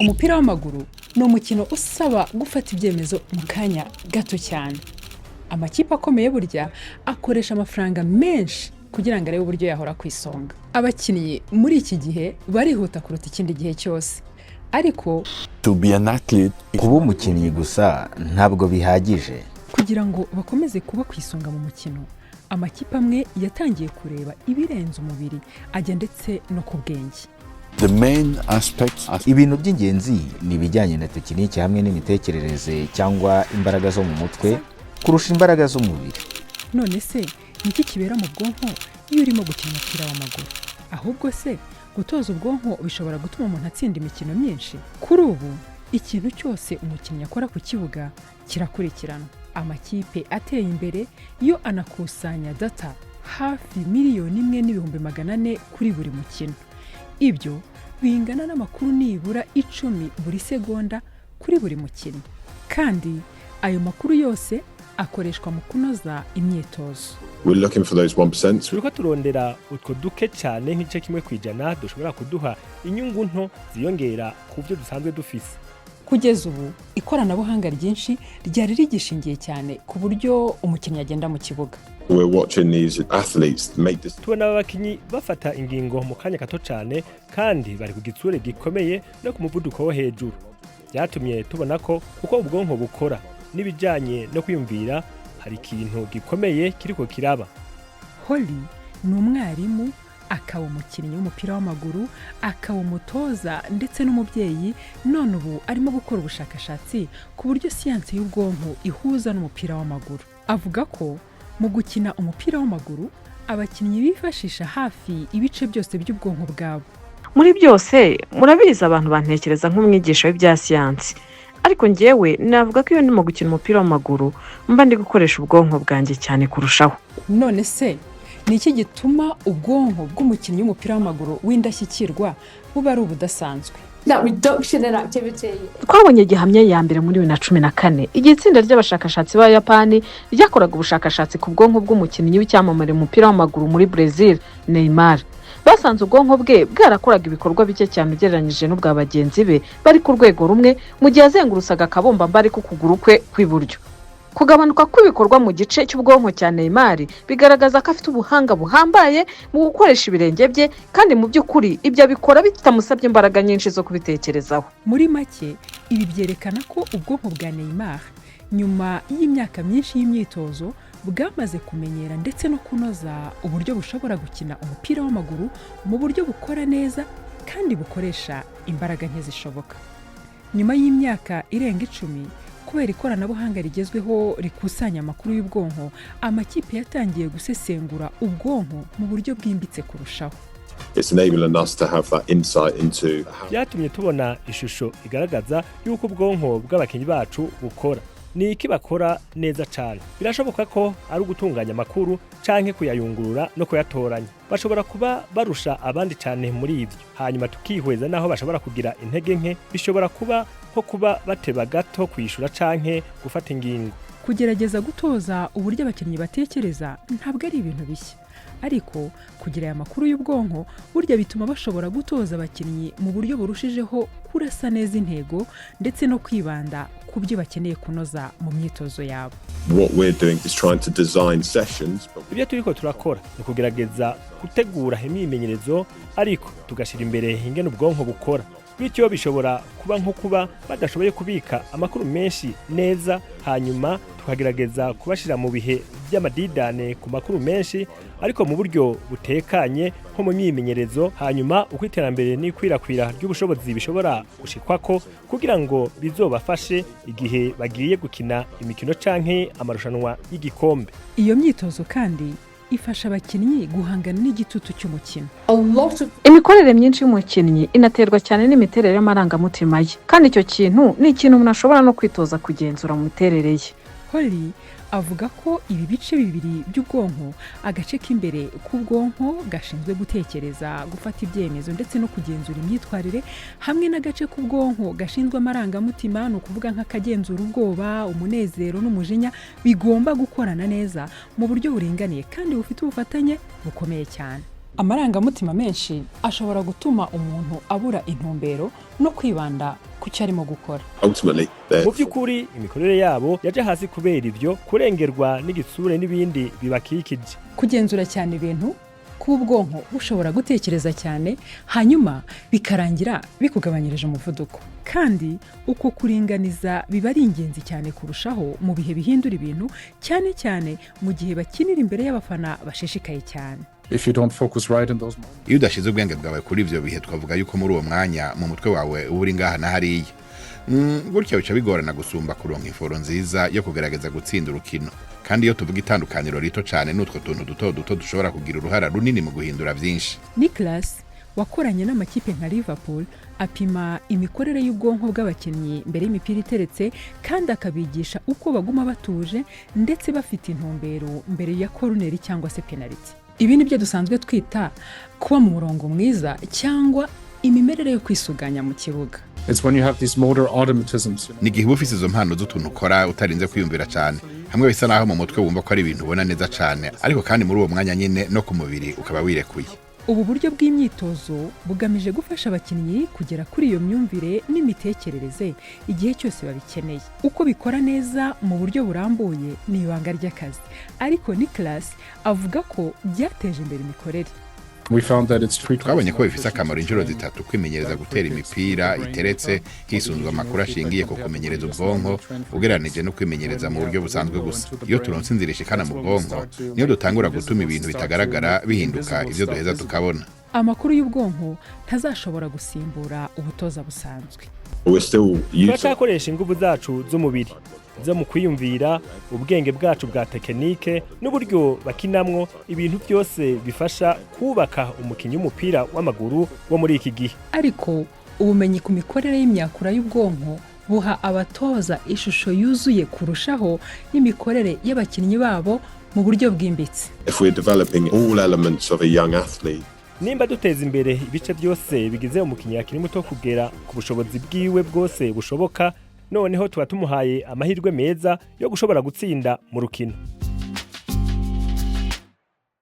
Umupira w'amaguru ni umukino usaba gufata ibyemezo mu kanya gato cyane. Amakipe akomeye burya akoresha amafaranga menshi kugira ngo arebe uburyo yahora ku isonga. Abakinnyi muri iki gihe barihuta kuruta ikindi gihe cyose. Ariko kuba umukinnyi gusa ntabwo bihagije. Kugira ngo bakomeze kuba ku isonga mu mukino, amakipe amwe yatangiye kureba ibirenze umubiri ajya ndetse no ku bwenge. Ibintu by'ingenzi ni ibijyanye na tekiniki hamwe n'imitekerereze cyangwa imbaraga zo mu mutwe kurusha imbaraga z'umubiri. None se niki kibera mu bwonko iyo urimo gukina umupira w'amaguru? Ahubwo se gutoza ubwonko bishobora gutuma umuntu atsinda imikino myinshi? Kuri ubu ikintu cyose umukinnyi akora ku kibuga kirakurikirana. Amakipe ateye imbere yo anakusanya data hafi 1,400,000 kuri buri mukino. Ibyo bingana n'amakuru nibura 10 buri segonda kuri buri mukinnyi. Kandi ayo makuru yose akoreshwa mu kunoza imyitozo. Turiko turondera utwo duke cyane nk'ice kimwe kwijana dushobora kuduha inyungu nto ziyongera ku byo dusanzwe dufise. Kugeza ubu ikoranabuhanga ryinshi ryari rigishingiye cyane ku buryo umukinnyi agenda mu kibuga. Tubona abakinnyi bafata ingingo mu kanya gato cyane kandi bari ku gitsure gikomeye no ku muvuduko wo hejuru. Byatumye tubona ko uko ubwonko bukora n'ibijyanye no kwiyumvira hari ikintu gikomeye kiriko kiraba. Holly ni umwarimu, akaba umukinnyi w'umupira w'amaguru, akaba umutoza ndetse n'umubyeyi. None ubu arimo gukora ubushakashatsi ku buryo siyansi y'ubwonko ihuza n'umupira w'amaguru. Avuga ko mu gukina umupira w'amaguru abakinnyi bifashisha hafi ibice byose by'ubwonko bwabo. Muri byose murabizi abantu bantekereza nk'umwigisha w'ibya siyansi, ariko njyewe navuga ko iyo ndimo gukina umupira w'amaguru mba ndi gukoresha ubwonko bwanjye cyane kurushaho. None se ni iki gituma ubwonko bw'umukinnyi w'umupira w'amaguru w'indashyikirwa buba ari ubudasanzwe? Twabonye gihamya ya mbere muri 2014 igihe itsinda ry'abashakashatsi b'Abayapani ryakoraga ubushakashatsi ku bwonko bw'umukinnyi w'icyamamare mu mupira w'amaguru muri Brazil, Neymar. Basanze ubwonko bwe bwarakoraga ibikorwa bike cyane ugereranyije n'ubwa bagenzi be bari ku rwego rumwe mu gihe azengurusaga akabomba mbari ku kuguru kwe kw'iburyo. Kugabanuka kw'ibikorwa mu gice cy'ubwonko cya Neymar bigaragaza ko afite ubuhanga buhambaye mu gukoresha ibirenge bye, kandi mu by'ukuri ibyo abikora bitamusabye imbaraga nyinshi zo kubitekerezaho. Muri make ibi byerekana ko ubwonko bwa Neymar nyuma y'imyaka myinshi y'imyitozo bwamaze kumenyera ndetse no kunoza uburyo bushobora gukina umupira w'amaguru mu buryo bukora neza kandi bukoresha imbaraga nke zishoboka. Nyuma y'imyaka irenga 10 kubera ikoranabuhanga rigezweho rikusanya amakuru y'ubwonko, amakipe yatangiye gusesengura ubwonko mu buryo bwimbitse kurushaho. Byatumye tubona ishusho igaragaza yuko ubwonko bw'abakinnyi bacu bukora. Ni iki bakora neza cyane. Birashoboka ko ari ugutunganya amakuru canke kuyayungurura no kuyatoranya. Bashobora kuba barusha abandi cyane muri ibyo. Hanyuma tukihweza naho bashobora kugira intege nke, bishobora kuba nko kuba bateba gato kwishura canke gufata ingingo. Kugerageza gutoza uburyo abakinnyi batekereza ntabwo ari ibintu bishya, ariko kugira aya makuru y'ubwonko burya bituma bashobora gutoza abakinnyi mu buryo burushijeho kurasa neza intego ndetse no kwibanda ku byo bakeneye kunoza mu myitozo yabo. Ibyo turiko turakora ni kugerageza gutegura imyimenyerezo, ariko tugashyira imbere ingene ubwonko bukora. Bityo bishobora kuba nko kuba badashoboye kubika amakuru menshi neza, hanyuma tukagerageza kubashira mu bihe by'amadidane ku makuru menshi ariko mu buryo butekanye nko mu myimenyerezo. Hanyuma uko iterambere n'ikwirakwira ry'ubushobozi bishobora gushikwako kugira ngo bizobafashe igihe bagiye gukina imikino canke amarushanwa y'igikombe. Iyo myitozo kandi ifasha abakinnyi guhangana n'igitutu cy'umukino. Imikorere myinshi y'umukinnyi inaterwa cyane n'imiterere y'amarangamutima ye, kandi icyo kintu ni ikintu umuntu ashobora no kwitoza kugenzura mu miterere ye. Holly avuga ko ibi bice bibiri by'ubwonko, agace k'imbere k'ubwonko gashinzwe gutekereza, gufata ibyemezo ndetse no kugenzura imyitwarire, hamwe n'agace k'ubwonko gashinzwe amarangamutima, no kuvuga nk'akagenzura ubwoba, umunezero n'umujinya, bigomba gukorana neza mu buryo buringaniye kandi bufite ubufatanye bukomeye cyane. amarangamutima menshi ashobora gutuma umuntu abura intumbero no kwibanda ku cyo arimo gukora. Mu by'ukuri imikorere yabo yaje hasi kubera ibyo kurengerwa n'igitsure n'ibindi bibakikije. Kugenzura cyane ibintu k'ubwonko bushobora gutekereza cyane hanyuma bikarangira bikugabanyirije umuvuduko. Kandi uko kuringaniza biba ari ingenzi cyane kurushaho mu bihe bihindura ibintu, cyane cyane mu gihe bakinira imbere y'abafana bashishikaye cyane. Iyo udashize ubwenge bwawe kuri ivyo bihe, twavuga yuko muri uwo mwanya mu mutwe wawe uba uri ngaha na hariya. Gutya bica bigorana gusumba kuronka iforo nziza yo kugerageza gutsinda urukino. Kandi iyo tuvuga itandukaniro rito cyane n'utwo tuntu duto duto dushobora kugira uruhara runini mu guhindura byinshi. Nicholas wakoranye n'amakipe nka Liverpool apima imikorere y'ubwonko bw'abakinnyi mbere y'imipira iteretse kandi akabigisha uko baguma batuje ndetse bafite intumbero mbere ya corner cyangwa se penalty. Ibi ni byo dusanzwe twita kuba mu murongo mwiza cyangwa imimerere yo kwisuganya mu kibuga. N'igihe uba ufise izo mpano z'utuntu ukora utarinze kwiyumvira cyane, hamwe bisa naho mu mutwe wumva ko ari ibintu ubona neza cyane, ariko kandi muri uwo mwanya nyine no ku mubiri ukaba wirekuye. Ubu buryo bw'imyitozo bugamije gufasha abakinnyi kugera kuri iyo myumvire n'imitekerereze igihe cyose babikeneye. Uko bikora neza mu buryo burambuye ni ibanga ry'akazi, ariko Nicholas avuga ko byateje imbere imikorere. Twabonye ko bifise akamaro inshuro zitatu kwimenyereza gutera imipira iteretse hisunzwe amakuru ashingiye ku kumenyereza ubwonko ugereranije no kwimenyereza mu buryo busanzwe gusa. Iyo turonse inzira ishikana mu bwonko niyo dutangura gutuma ibintu bitagaragara bihinduka ivyo duheza tukabona. Amakuru y'ubwonko ntazashobora gusimbura ubutoza busanzwe. Turacyakoresha ingufu zacu z'umubiri zo mu kwiyumvira, ubwenge bwacu bwa tekinike n'uburyo bakinamwo ibintu byose bifasha kubaka umukinnyi w'umupira w'amaguru wo muri iki gihe. Ariko ubumenyi ku mikorere y'imyakura y'ubwonko buha abatoza ishusho yuzuye kurushaho y'imikorere y'abakinnyi babo mu buryo bwimbitse. Nimba duteza imbere ibice byose bigize umukinnyi akiri muto kugera ku bushobozi bwiwe bwose bushoboka, noneho tuba tumuhaye amahirwe meza yo gushobora gutsinda mu rukino.